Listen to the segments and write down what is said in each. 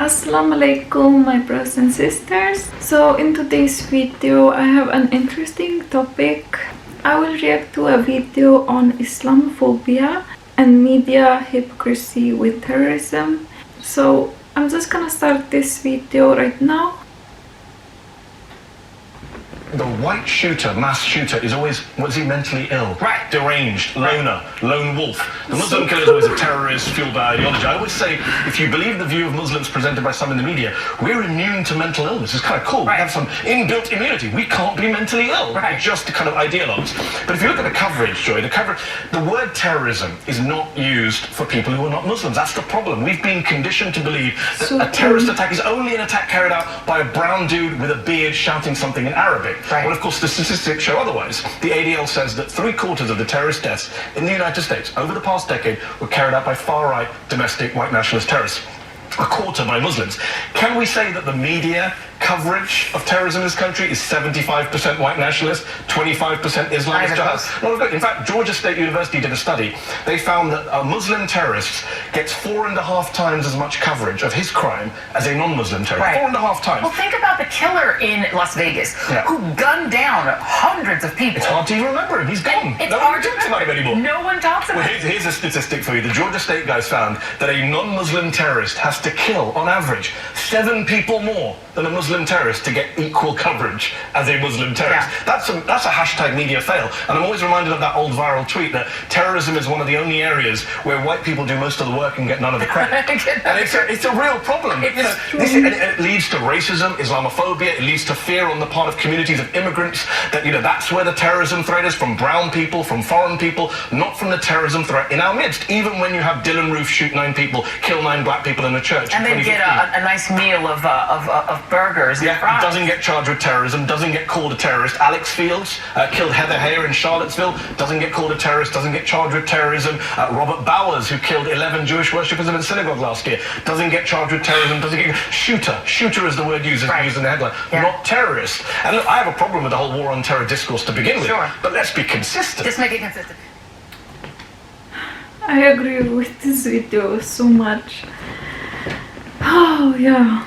Assalamu alaikum, my brothers and sisters. So in today's video I have an interesting topic. I will react to a video on Islamophobia and media hypocrisy with terrorism. So I'm just gonna start this video right now. The white shooter, mass shooter, is always, was he mentally ill? Right. Deranged, loner, lone wolf. The Muslim killer is always a terrorist fueled by ideology. I always say, if you believe the view of Muslims presented by some in the media, we're immune to mental illness. It's kind of cool. Right. We have some inbuilt immunity. We can't be mentally ill. Right. We're just kind of ideologues. But if you look at the coverage, Joy, the word terrorism is not used for people who are not Muslims. That's the problem. We've been conditioned to believe that a terrorist attack is only an attack carried out by a brown dude with a beard shouting something in Arabic. Right. Well, of course, the statistics show otherwise. The ADL says that 3/4 of the terrorist deaths in the United States over the past decade were carried out by far-right domestic white nationalist terrorists. A quarter by Muslims. Can we say that the media coverage of terrorism in this country is 75% white nationalist, 25% Islamist jihad? No, in fact, Georgia State University did a study. They found that a Muslim terrorist gets 4.5 times as much coverage of his crime as a non-Muslim terrorist. Right. 4.5 times. Well, think about the killer in Las Vegas who gunned down hundreds of people. It's hard to even remember him. He's gone. It's No hard one to talks about him anymore. No one talks about Well, here's a statistic for you. The Georgia State guys found that a non-Muslim terrorist has to kill, on average, 7 people more than a Muslim terrorist to get equal coverage as a Muslim terrorist. Yeah. That's a hashtag media fail. And I'm always reminded of that old viral tweet that terrorism is one of the only areas where white people do most of the work and get none of the credit. And it's a real problem. It leads to racism, Islamophobia. It leads to fear on the part of communities of immigrants that, that's where the terrorism threat is, from brown people, from foreign people, not from the terrorism threat in our midst. Even when you have Dylan Roof shoot 9 people, kill 9 black people in a church. And they get a nice meal of burgers and fries. Doesn't get charged with terrorism, doesn't get called a terrorist. Alex Fields killed Heather Heyer in Charlottesville, doesn't get called a terrorist, doesn't get charged with terrorism. Robert Bowers, who killed 11 Jewish worshippers in a synagogue last year, doesn't get charged with terrorism, doesn't get... Shooter is the word used in the headline, not terrorist. And look, I have a problem with the whole war on terror discourse to begin with, but let's be consistent. Just make it consistent. I agree with this video so much. Oh yeah,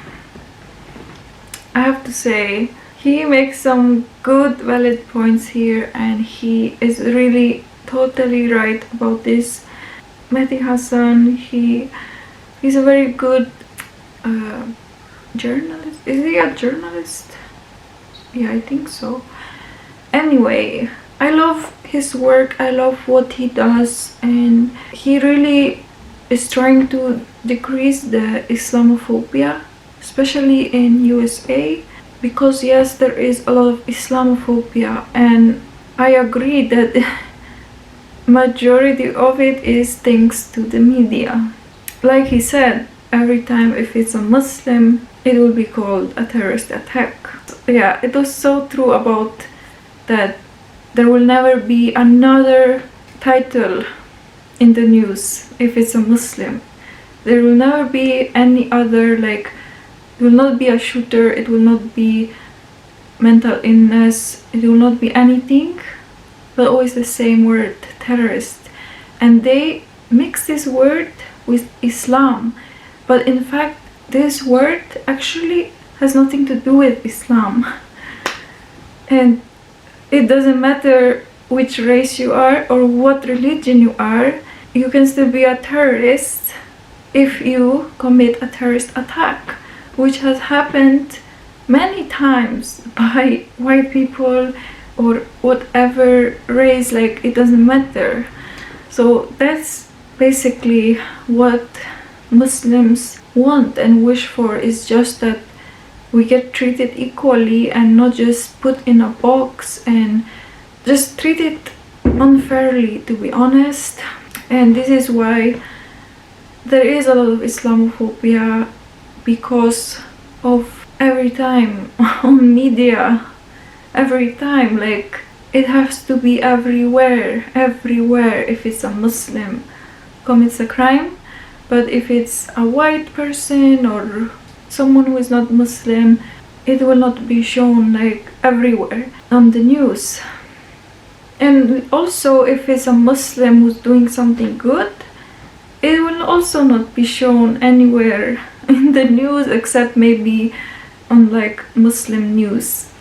I have to say he makes some good valid points here, and he is really totally right about this. Mehdi Hasan, he's a very good journalist. Is he a journalist? Yeah, I think so. Anyway, I love his work, I love what he does, and he really is trying to decrease the Islamophobia, especially in USA, because yes, there is a lot of Islamophobia, and I agree that majority of it is thanks to the media. Like he said, every time if it's a Muslim, it will be called a terrorist attack. Yeah, it was so true about that. There will never be another title in the news if it's a Muslim. There will never be any other, like, it will not be a shooter, it will not be mental illness, it will not be anything, but always the same word, terrorist. And they mix this word with Islam, but in fact this word actually has nothing to do with Islam. And it doesn't matter which race you are or what religion you are, you can still be a terrorist if you commit a terrorist attack, which has happened many times by white people or whatever race, like, it doesn't matter. So that's basically what Muslims want and wish for, is just that we get treated equally and not just put in a box and just treated unfairly, to be honest. And this is why there is a lot of Islamophobia, because of every time on media, every time, like, it has to be everywhere. If it's a Muslim commits a crime, but if it's a white person or someone who is not Muslim, it will not be shown, like, everywhere on the news. And also, if it's a Muslim who's doing something good, it will also not be shown anywhere in the news, except maybe on like Muslim news.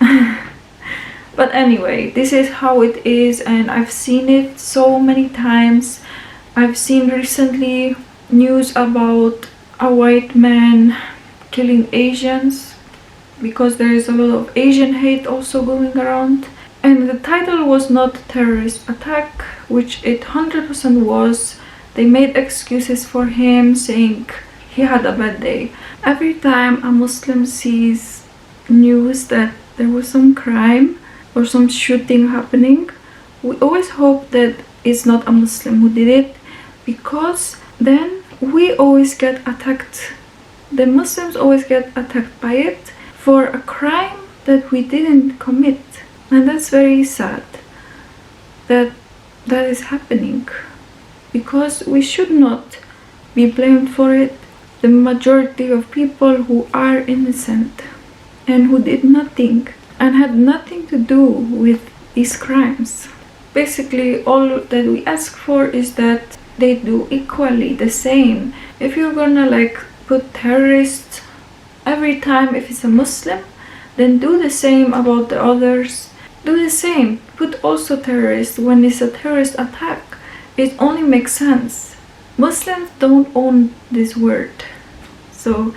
But anyway, this is how it is, and I've seen it so many times. I've seen recently news about a white man killing Asians because there is a lot of Asian hate also going around. And the title was not terrorist attack, which it 100% was. They made excuses for him, saying he had a bad day. Every time a Muslim sees news that there was some crime or some shooting happening, we always hope that it's not a Muslim who did it, because then we always get attacked. The Muslims always get attacked by it for a crime that we didn't commit. And that's very sad that that is happening, because we should not be blamed for it. The majority of people who are innocent and who did nothing and had nothing to do with these crimes. Basically, all that we ask for is that they do equally the same. If you're gonna like put terrorists every time if it's a Muslim, then do the same about the others. Do the same. Put also terrorists when it's a terrorist attack. It only makes sense. Muslims don't own this word. So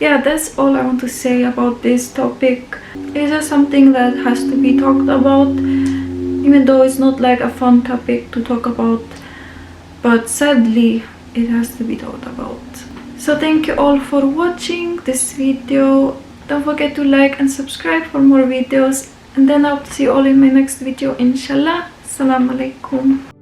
yeah, that's all I want to say about this topic. It's just something that has to be talked about, even though it's not like a fun topic to talk about, but sadly it has to be talked about. So thank you all for watching this video. Don't forget to like and subscribe for more videos, and then I'll see you all in my next video, inshallah. Assalamu alaikum.